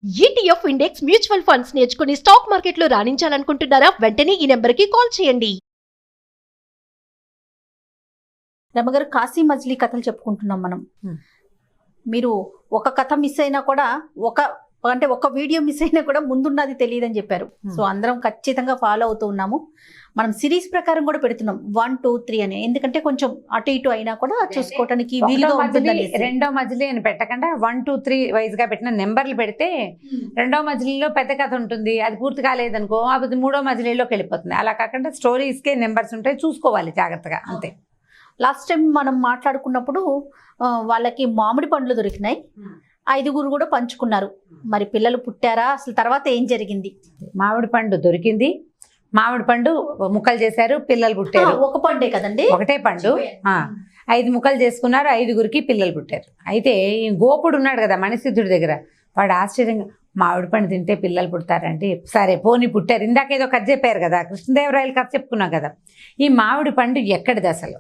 ETF index mutual funds నేర్చుకుని stock మార్కెట్లో రాణించాలనుకుంటున్నారా? వెంటనే ఈ నెంబర్కి కాల్ చేయండి. రమగారు, కాశీ మజిలీ కథలు చెప్పుకుంటున్నాం మనం. మీరు ఒక కథ మిస్ అయినా కూడా ఒక వీడియో మిస్ అయినా కూడా ముందున్నది తెలియదని చెప్పారు. సో అందరం ఖచ్చితంగా ఫాలో అవుతూ ఉన్నాము. మనం సిరీస్ ప్రకారం కూడా పెడుతున్నాం 1, 2, 3 అని. ఎందుకంటే కొంచెం అటు ఇటు అయినా కూడా చూసుకోవడానికి వీలుగా ఉంటుంది. రెండో మజిలీ అని పెట్టకుండా 1, 2, 3 వైజ్ గా పెట్టిన నెంబర్లు పెడితే రెండో మజిలీలో పెద్ద కథ ఉంటుంది. అది పూర్తి కాలేదనుకో అది మూడో మజిలీలోకి వెళ్ళిపోతుంది. అలా కాకుండా స్టోరీస్కే నెంబర్స్ ఉంటాయి, చూసుకోవాలి జాగ్రత్తగా, అంతే. లాస్ట్ టైం మనం మాట్లాడుకున్నప్పుడు వాళ్ళకి మామిడి పండ్లు దొరికినాయి, 5గురు కూడా పంచుకున్నారు. మరి పిల్లలు పుట్టారా? అసలు తర్వాత ఏం జరిగింది? మామిడి పండు దొరికింది, మామిడి పండు ముక్కలు చేశారు, పిల్లలు పుట్టారు. ఒక పండే కదండి, ఒకటే పండు. 5 ముక్కలు చేసుకున్నారు, 5గురికి పిల్లలు పుట్టారు. అయితే ఈ గోపుడు ఉన్నాడు కదా మణిసిద్ధుడి దగ్గర, వాడు ఆశ్చర్యంగా మామిడి పండు తింటే పిల్లలు పుడతారంటే, సరే పోనీ పుట్టారు. ఇందాక ఏదో కథ చెప్పారు కదా, కృష్ణదేవరాయలు కథ చెప్పుకున్నాం కదా. ఈ మామిడి పండు ఎక్కడిది అసలు,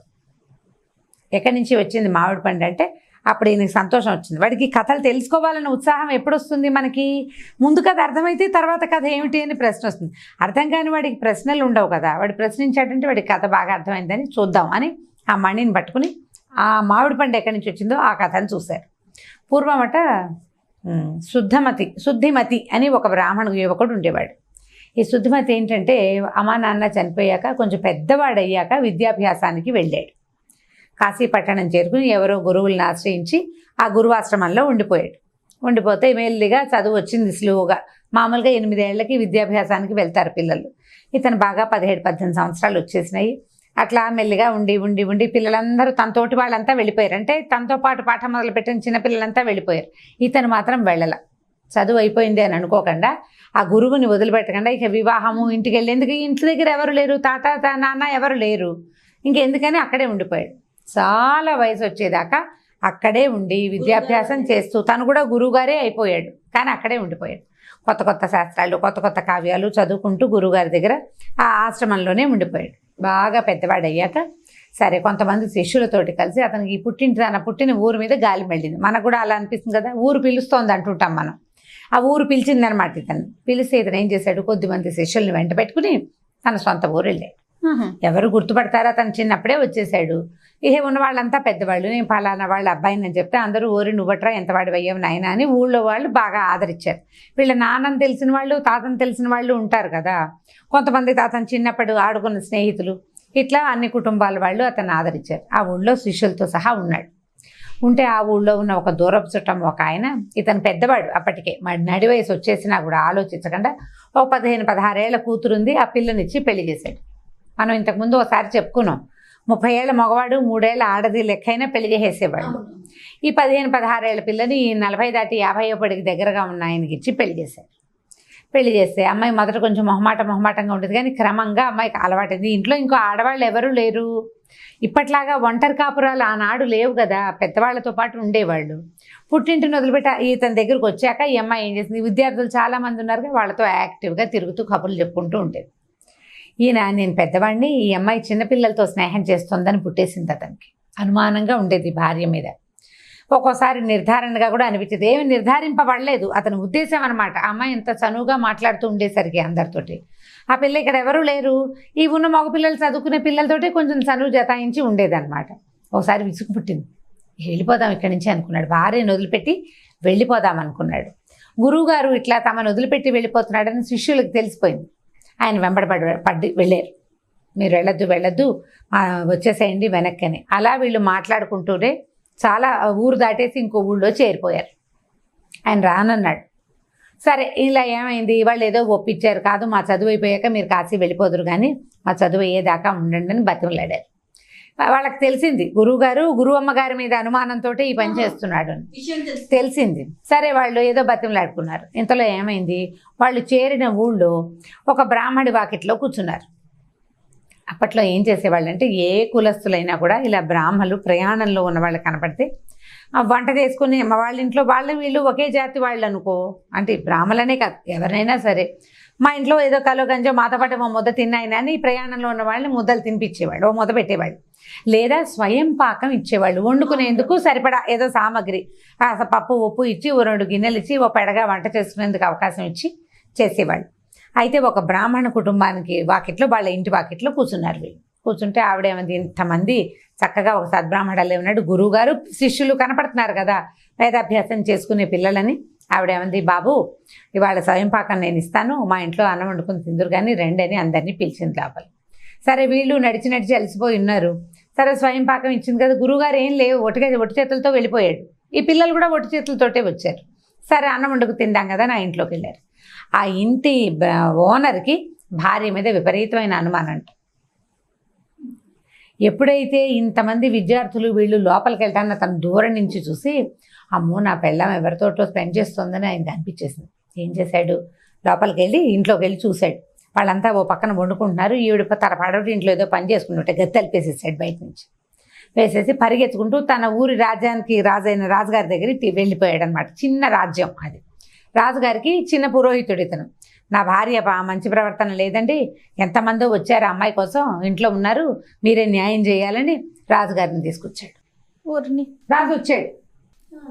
ఎక్కడి నుంచి వచ్చింది మామిడి పండు అంటే అప్పుడు ఈయనకి సంతోషం వచ్చింది. వాడికి కథలు తెలుసుకోవాలన్న ఉత్సాహం ఎప్పుడు వస్తుంది మనకి? ముందు కథ అర్థమైతే తర్వాత కథ ఏమిటి అని ప్రశ్న వస్తుంది. అర్థం కాని వాడికి ప్రశ్నలు ఉండవు కదా, వాడు ప్రశ్నించాడంటే వాడికి కథ బాగా అర్థమైందని చూద్దాం అని ఆ మణిని పట్టుకుని ఆ మామిడి పండు ఎక్కడి నుంచి వచ్చిందో ఆ కథను చూశారు. పూర్వమట శుద్ధిమతి అని ఒక బ్రాహ్మణ యువకుడు ఉండేవాడు. ఈ శుద్ధిమతి ఏంటంటే అమ్మా నాన్న చనిపోయాక కొంచెం పెద్దవాడయ్యాక విద్యాభ్యాసానికి వెళ్ళాడు. కాశీపట్టణం చేరుకుని ఎవరో గురువులను ఆశ్రయించి ఆ గురువాశ్రమంలో ఉండిపోతే మెల్లిగా చదువు వచ్చింది స్లోగా. మామూలుగా 8 ఏళ్లకి విద్యాభ్యాసానికి వెళ్తారు పిల్లలు. ఇతను బాగా 17-18 సంవత్సరాలు వచ్చేసినాయి. అట్లా మెల్లిగా ఉండి పిల్లలందరూ తనతోటి వాళ్ళంతా వెళ్ళిపోయారు. అంటే తనతో పాటు పాఠం మొదలుపెట్టిన చిన్నపిల్లలంతా వెళ్ళిపోయారు. ఇతను మాత్రం వెళ్ళల. చదువు అయిపోయింది అని అనుకోకుండా ఆ గురువుని వదిలిపెట్టకుండా ఇక వివాహము, ఇంటికి వెళ్ళేందుకు ఇంటి దగ్గర ఎవరు లేరు, తాత నాన్న ఎవరు లేరు, ఇంకెందుకని అక్కడే ఉండిపోయాడు. చాలా వయసు వచ్చేదాకా అక్కడే ఉండి విద్యాభ్యాసం చేస్తూ తను కూడా గురువుగారే అయిపోయాడు. కానీ అక్కడే ఉండిపోయాడు. కొత్త శాస్త్రాలు, కొత్త కావ్యాలు చదువుకుంటూ గురువుగారి దగ్గర ఆ ఆశ్రమంలోనే ఉండిపోయాడు. బాగా పెద్దవాడయ్యాక సరే కొంతమంది శిష్యులతోటి కలిసి అతనికి తన పుట్టిన ఊరు మీద గాలి వెళ్ళింది. మనకు కూడా అలా అనిపిస్తుంది కదా, ఊరు పిలుస్తోంది అంటుంటాం మనం. ఆ ఊరు పిలిచిందనమాట. ఇతను పిలిస్తే ఇతను ఏం చేశాడు, కొద్దిమంది శిష్యుల్ని వెంట పెట్టుకుని తన సొంత ఊరు వెళ్ళాడు. ఎవరు గుర్తుపడతారా, తను చిన్నప్పుడే వచ్చేసాడు. ఇహే ఉన్న వాళ్ళంతా పెద్దవాళ్ళు. నేను పలానా వాళ్ళ అబ్బాయిని అని చెప్తే అందరూ ఓరి నువ్వట్రా ఎంతవాడి అయ్యావు నాయన అని ఊళ్ళో వాళ్ళు బాగా ఆదరించారు. వీళ్ళ నాన్నని తెలిసిన వాళ్ళు, తాతను తెలిసిన వాళ్ళు ఉంటారు కదా. కొంతమంది తాతను చిన్నప్పుడు ఆడుకున్న స్నేహితులు, ఇట్లా అన్ని కుటుంబాల వాళ్ళు అతన్ని ఆదరించారు. ఆ ఊళ్ళో శిష్యులతో సహా ఉన్నాడు. ఉంటే ఆ ఊళ్ళో ఉన్న ఒక దూరపు చుట్టం ఒక ఆయన, ఇతను పెద్దవాడు అప్పటికే, మరి నడి వయసు వచ్చేసినా కూడా ఆలోచించకుండా ఒక 15-16 ఏళ్ల కూతురుంది, ఆ పిల్లనిచ్చి పెళ్లి చేశాడు. మనం ఇంతకుముందు ఒకసారి చెప్పుకున్నాం, 30 ఏళ్ల మగవాడు 3 ఏళ్ల ఆడది లెక్కైనా పెళ్లి చేసేవాడు. ఈ 15-16 ఏళ్ల పిల్లని 40 దాటి 50 పడికి దగ్గరగా ఉన్న ఆయనకి ఇచ్చి పెళ్లి చేశారు. పెళ్లి చేస్తే అమ్మాయి మొదట కొంచెం మొహమాటంగా ఉంటుంది, కానీ క్రమంగా అమ్మాయికి అలవాటైంది. ఇంట్లో ఇంకో ఆడవాళ్ళు ఎవరూ లేరు. ఇప్పట్లాగా ఒంటరి కాపురాలు ఆనాడు లేవు కదా, పెద్దవాళ్లతో పాటు ఉండేవాళ్ళు. పుట్టింటిని వదిలిపెట్టి ఇతని దగ్గరకు వచ్చాక ఈ అమ్మాయి ఏం చేసింది, విద్యార్థులు చాలామంది ఉన్నారు, వాళ్ళతో యాక్టివ్గా తిరుగుతూ కబుర్లు చెప్పుకుంటూ ఉండేది. ఈయన నేను పెద్దవాడిని, ఈ అమ్మాయి చిన్నపిల్లలతో స్నేహం చేస్తుందని పుట్టేసింది అతనికి. అనుమానంగా ఉండేది భార్య మీద. ఒక్కోసారి నిర్ధారణగా కూడా అనిపించేది. ఏమి నిర్ధారింపబడలేదు, అతని ఉద్దేశం అనమాట. ఆ అమ్మాయి ఎంత చనువుగా మాట్లాడుతూ ఉండేసరికి అందరితోటి, ఆ పిల్ల ఇక్కడ ఎవరూ లేరు, ఈ ఉన్న మగపిల్లలు చదువుకునే పిల్లలతోటి కొంచెం చనువు జతాయించి ఉండేదన్నమాట. ఒకసారి విసుగు పుట్టింది, వెళ్ళిపోదాం ఇక్కడి నుంచి అనుకున్నాడు. భార్యను వదిలిపెట్టి వెళ్ళిపోదాం అనుకున్నాడు. గురువుగారు ఇట్లా తమను వదిలిపెట్టి వెళ్ళిపోతున్నాడని శిష్యులకు తెలిసిపోయింది. ఆయన వెంబడపడి వెళ్ళారు. మీరు వెళ్ళొద్దు వచ్చేసేయండి వెనక్కి అని. అలా వీళ్ళు మాట్లాడుకుంటూనే చాలా ఊరు దాటేసి ఇంకో ఊళ్ళో చేరిపోయారు. ఆయన రానన్నాడు. సరే ఇలా ఏమైంది, వాళ్ళు ఏదో ఒప్పించారు, కాదు మా చదువు అయిపోయాక మీరు కాశీ వెళ్ళిపోదురు కానీ మా చదువు అయ్యేదాకా ఉండండి అని బతిమలాడారు. వాళ్ళకి తెలిసింది గురువు అమ్మగారి మీద అనుమానంతో ఈ పని చేస్తున్నాడు అని తెలిసింది. సరే వాళ్ళు ఏదో బతిమలాడుకున్నారు. ఇంతలో ఏమైంది, వాళ్ళు చేరిన ఊళ్ళో ఒక బ్రాహ్మడి వాకిట్లో కూర్చున్నారు. అప్పట్లో ఏం చేసేవాళ్ళు అంటే, ఏ కులస్తులైనా కూడా ఇలా బ్రాహ్మలు ప్రయాణంలో ఉన్న వాళ్ళు కనపడితే వంట చేసుకుని వాళ్ళ ఇంట్లో వాళ్ళు వీళ్ళు ఒకే జాతి వాళ్ళు అనుకో, అంటే బ్రాహ్మణులనే కాదు ఎవరైనా సరే, మా ఇంట్లో ఏదో కలో గంజో మాతో పాటు మా ముద్ద తిన్నాయినా అని ప్రయాణంలో ఉన్న వాళ్ళని ముద్దలు తినిపించేవాళ్ళు, ఓ ముద్ద పెట్టేవాళ్ళు. లేదా స్వయం పాకం ఇచ్చేవాళ్ళు, వండుకునేందుకు సరిపడా ఏదో సామాగ్రి, పప్పు ఉప్పు ఇచ్చి, ఓ 2 గిన్నెలు ఇచ్చి, ఓ పెడగా వంట చేసుకునేందుకు అవకాశం ఇచ్చి చేసేవాళ్ళు. అయితే ఒక బ్రాహ్మణ కుటుంబానికి వాకిట్లో, వాళ్ళ ఇంటి వాకిట్లో కూర్చున్నారు వీళ్ళు. కూర్చుంటే ఆవిడేమంది, ఇంతమంది చక్కగా ఒక సద్బ్రాహ్మణులే ఉన్నాడు, గురువుగారు శిష్యులు కనపడుతున్నారు కదా వేదాభ్యాసం చేసుకునే పిల్లలని. ఆవిడేమంది, బాబు ఇవాళ స్వయం పాకం నేను ఇస్తాను, మా ఇంట్లో అన్నం వండుకుని తిందురు కానీ రండి అని అందరినీ పిలిచింది లోపల. సరే వీళ్ళు నడిచి నడిచి అలసిపోయి ఉన్నారు. సరే స్వయం పాకం ఇచ్చింది కదా, గురువుగారు ఏం లేవు, ఒట్టి చేతులతో వెళ్ళిపోయాడు. ఈ పిల్లలు కూడా ఒట్టి చేతులతోటే వచ్చారు. సరే అన్నం వండుకు తిందాం కదా నా ఇంట్లోకి వెళ్ళారు. ఆ ఇంటి ఓనర్కి భార్య మీద విపరీతమైన అనుమానం అంట. ఎప్పుడైతే ఇంతమంది విద్యార్థులు వీళ్ళు లోపలికి వెళ్తానో తను దూరం నుంచి చూసి, అమ్మో నా పెళ్ళాం ఎవరితోటో స్పెండ్ చేస్తుందని ఆయనకు అనిపించేసింది. ఏం చేశాడు, లోపలికి వెళ్ళి ఇంట్లోకి వెళ్ళి చూశాడు. వాళ్ళంతా ఓ పక్కన వండుకుంటున్నారు, ఈవిడ తరపాడోటి ఇంట్లో ఏదో పని చేసుకుంటుంటే గత్తి తలిపేసేసాడు బయట నుంచి. వేసేసి పరిగెత్తుకుంటూ తన ఊరి రాజ్యానికి రాజైన రాజుగారి దగ్గరికి వెళ్ళిపోయాడు అనమాట. చిన్న రాజ్యం అది. రాజుగారికి చిన్న పురోహితుడు ఇతను. నా భార్య మంచి ప్రవర్తన లేదండి, ఎంతమందో వచ్చారు అమ్మాయి కోసం, ఇంట్లో ఉన్నారు, మీరే న్యాయం చేయాలని రాజుగారిని తీసుకొచ్చాడు. ఊరిని రాజు వచ్చాడు.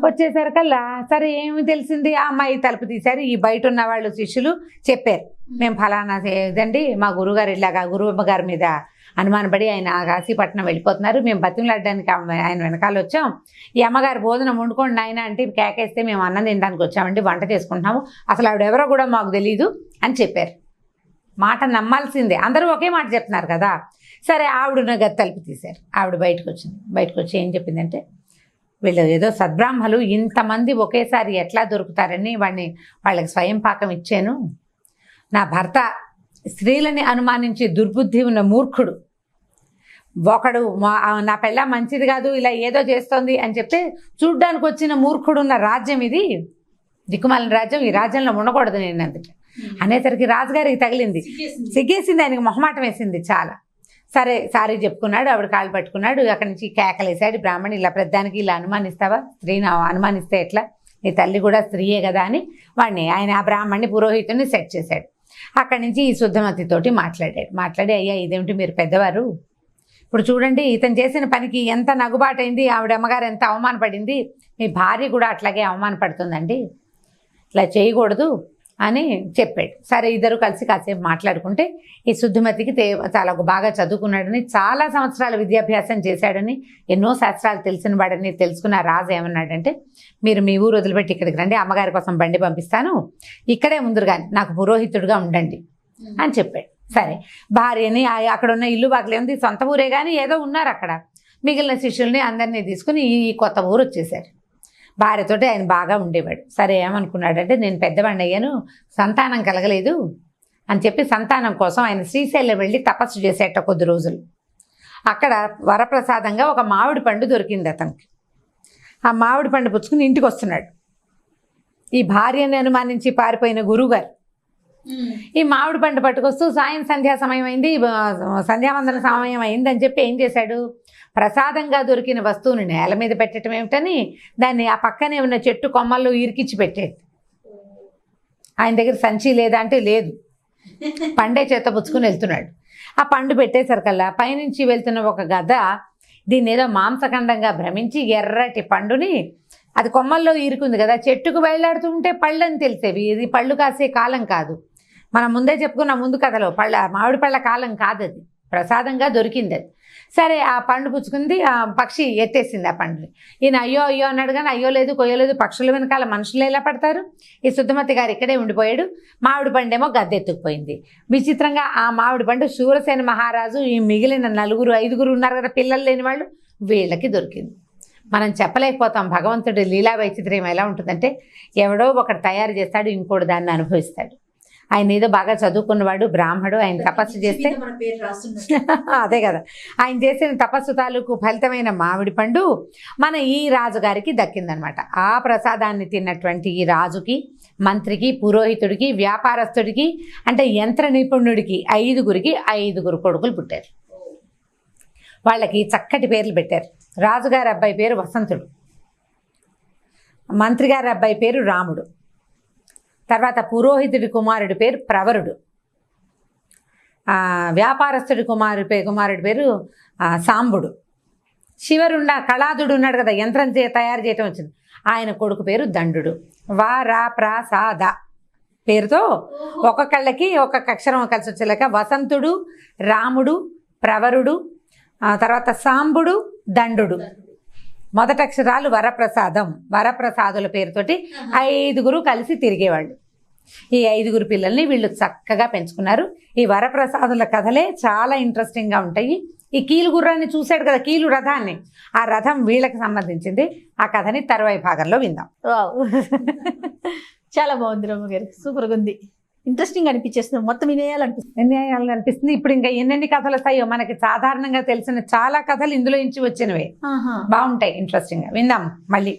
వచ్చేసరికల్లా సరే ఏమి తెలిసింది, ఆ అమ్మాయి తలుపు తీశారు. ఈ బయట ఉన్న వాళ్ళు శిష్యులు చెప్పారు, మేము ఫలానా ఇదండి మా గురువుగారు ఇలాగా గురువు గారి మీద అనుమానపడి ఆయన కాశీపట్నం వెళ్ళిపోతున్నారు, మేము బతిమలాడడానికి ఆయన వెనకాల వచ్చాం, ఈ అమ్మగారు భోజనం వండుకోండి నాయన అంటే కేకేస్తే మేము అన్నం తినడానికి వచ్చామండి, వంట చేసుకుంటున్నాము, అసలు ఆవిడెవరో కూడా మాకు తెలీదు అని చెప్పారు. మాట నమ్మాల్సిందే, అందరూ ఒకే మాట చెప్తున్నారు కదా. సరే ఆవిడను గది తలుపు తీశారు. ఆవిడ బయటకు వచ్చింది. బయటకు వచ్చి ఏం చెప్పిందంటే, వీళ్ళు ఏదో సద్బ్రాహ్మలు ఇంతమంది ఒకేసారి ఎట్లా దొరుకుతారని వాళ్ళకి స్వయం పాకం ఇచ్చాను. నా భర్త స్త్రీలని అనుమానించి దుర్బుద్ధి ఉన్న మూర్ఖుడు ఒకడు, నా పెళ్ళ మంచిది కాదు ఇలా ఏదో చేస్తోంది అని చెప్తే చూడ్డానికి వచ్చిన మూర్ఖుడు ఉన్న రాజ్యం ఇది, దిక్కుమాలిన రాజ్యం, ఈ రాజ్యంలో ఉండకూడదు నేను అందుకే అనేసరికి రాజుగారికి తగిలింది, సిగ్గేసింది, ఆయనకి మొహమాటం వేసింది చాలా. సరే సారీ చెప్పుకున్నాడు, ఆవిడ కాళ్ళు పట్టుకున్నాడు, అక్కడి నుంచి కేకలేసాడు, బ్రాహ్మణి ఇలా ప్రధానికి ఇలా అనుమానిస్తావా, స్త్రీని అనుమానిస్తే ఎట్లా, నీ తల్లి కూడా స్త్రీయే కదా అని ఆయన ఆ బ్రాహ్మణ్ణి పురోహితుడిని సెట్ చేశాడు. అక్కడి నుంచి ఈ శుద్ధమతితోటి మాట్లాడి అయ్యా ఇదేమిటి మీరు పెద్దవారు, ఇప్పుడు చూడండి ఇతను చేసిన పనికి ఎంత నగుబాటైంది, ఆవిడ అమ్మగారు ఎంత అవమానపడింది, మీ భార్య కూడా అట్లాగే అవమానపడుతుందండి, ఇట్లా చేయకూడదు అని చెప్పాడు. సరే ఇద్దరు కలిసి కాసేపు మాట్లాడుకుంటే, ఈ శుద్ధమతికి చాలా బాగా చదువుకున్నాడని, చాలా సంవత్సరాల విద్యాభ్యాసం చేశాడని, ఎన్నో శాస్త్రాలు తెలిసిన వాడని తెలుసుకున్న రాజు ఏమన్నాడంటే, మీరు మీ ఊరు వదిలిపెట్టి ఇక్కడికి రండి, అమ్మగారి కోసం బండి పంపిస్తాను, ఇక్కడే ముందుగా నాకు పురోహితుడిగా ఉండండి అని చెప్పాడు. సరే భార్యని అక్కడ ఉన్న ఇల్లు బాకలే ఉంది, సొంత ఊరే కానీ ఏదో ఉన్నారు అక్కడ, మిగిలిన శిష్యుల్ని అందరినీ తీసుకుని ఈ కొత్త ఊరు వచ్చేసారు. భార్యతోటి ఆయన బాగా ఉండేవాడు. సరే ఏమనుకున్నాడంటే, నేను పెద్దవాడిని అయ్యాను, సంతానం కలగలేదు అని చెప్పి సంతానం కోసం ఆయన శ్రీశైలం వెళ్ళి తపస్సు చేసేట కొద్ది రోజులు. అక్కడ వరప్రసాదంగా ఒక మామిడి పండు దొరికింది అతనికి. ఆ మామిడి పండు పుచ్చుకుని ఇంటికి వస్తున్నాడు ఈ భార్యని అనుమానించి పారిపోయిన గురువుగారు. ఈ మామిడి పండు పట్టుకొస్తూ సంధ్యా సమయం అయింది, సంధ్యావందన సమయం అయింది అని చెప్పి ఏం చేశాడు, ప్రసాదంగా దొరికిన వస్తువుని నేల మీద పెట్టడం ఏమిటని దాన్ని ఆ పక్కనే ఉన్న చెట్టు కొమ్మల్లో ఇరికిచ్చి పెట్టాడు. ఆయన దగ్గర సంచి లేదా అంటే లేదు, పండే చేత పుచ్చుకుని వెళ్తున్నాడు. ఆ పండు పెట్టేసరికల్లా పైనుంచి వెళ్తున్న ఒక గద దీన్ని ఏదో మాంసఖండంగా భ్రమించి ఎర్రటి పండుని, అది కొమ్మల్లో ఇరుకుంది కదా, చెట్టుకు వేలాడుతుంటే పళ్ళని తెలిసేవి, ఇది పళ్ళు కాసే కాలం కాదు, మనం ముందే చెప్పుకున్న ముందు కథలో మామిడి పళ్ళ కాలం కాదు, అది ప్రసాదంగా దొరికింది అది. సరే ఆ పండు పుచ్చుకుంది, ఆ పక్షి ఎత్తేసింది ఆ పండుని. ఈయన అయ్యో అయ్యో అన్నాడు కానీ అయ్యో లేదు కొయ్యలేదు, పక్షుల వెనకాల మనుషులు ఎలా పడతారు. ఈ శుద్ధమతి గారు ఇక్కడే ఉండిపోయాడు, మామిడి పండేమో గద్దెత్తుకుపోయింది. విచిత్రంగా ఆ మామిడి పండు శూరసేన మహారాజు, ఈ మిగిలిన 4-5 ఉన్నారు కదా పిల్లలు లేని వాళ్ళు, వీళ్ళకి దొరికింది. మనం చెప్పలేకపోతాం భగవంతుడి లీలా వైచిత్ర్యం ఎలా ఉంటుందంటే, ఎవడో ఒకటి తయారు చేస్తాడు, ఇంకోటి దాన్ని అనుభవిస్తాడు. ఆయన ఏదో బాగా చదువుకున్నవాడు, బ్రాహ్మడు, ఆయన తపస్సు చేస్తే అదే కదా, ఆయన చేసిన తపస్సు తాలూకు ఫలితమైన మామిడి పండు మన ఈ రాజుగారికి దక్కిందనమాట. ఆ ప్రసాదాన్ని తిన్నటువంటి ఈ రాజుకి, మంత్రికి, పురోహితుడికి, వ్యాపారస్తుడికి, అంటే యంత్ర నిపుణుడికి 5 కొడుకులు పుట్టారు. వాళ్ళకి చక్కటి పేర్లు పెట్టారు. రాజుగారి అబ్బాయి పేరు వసంతుడు, మంత్రి గారి అబ్బాయి పేరు రాముడు, తర్వాత పురోహితుడి కుమారుడి పేరు ప్రవరుడు, వ్యాపారస్తుడి కుమారుడి పేరు సాంబుడు, శివరుండ కళాదుడు ఉన్నాడు కదా, యంత్రం తయారు చేయటం వచ్చింది, ఆయన కొడుకు పేరు దండు. వారాప్రసాద పేరుతో ఒక్కొక్కళ్ళకి ఒక్కొక్క అక్షరం కలిసి వచ్చేలాక వసంతుడు, రాముడు, ప్రవరుడు, తర్వాత సాంబుడు, దండు. మొదటి అక్షరాలు వరప్రసాదం. వరప్రసాదుల పేరుతోటి 5 కలిసి తిరిగేవాళ్ళు. ఈ 5 పిల్లల్ని వీళ్ళు చక్కగా పెంచుకున్నారు. ఈ వరప్రసాదుల కథలే చాలా ఇంట్రెస్టింగ్గా ఉంటాయి. ఈ కీలు గుర్రాన్ని చూశాడు కదా, కీలు రథాన్ని, ఆ రథం వీళ్ళకి సంబంధించింది. ఆ కథని తర్వాయి భాగంలో విందాం. చాలా బాగుంది రమ్మగారు, సూపర్గా ఉంది, ఇంట్రెస్టింగ్ అనిపించేస్తుంది, మొత్తం అనిపిస్తుంది. ఇప్పుడు ఇంకా ఎన్నెన్ని కథలు వస్తాయో, మనకి సాధారణంగా తెలిసిన చాలా కథలు ఇందులో నుంచి వచ్చినవే, బాగుంటాయి, ఇంట్రెస్టింగ్గా విందాం మళ్ళీ.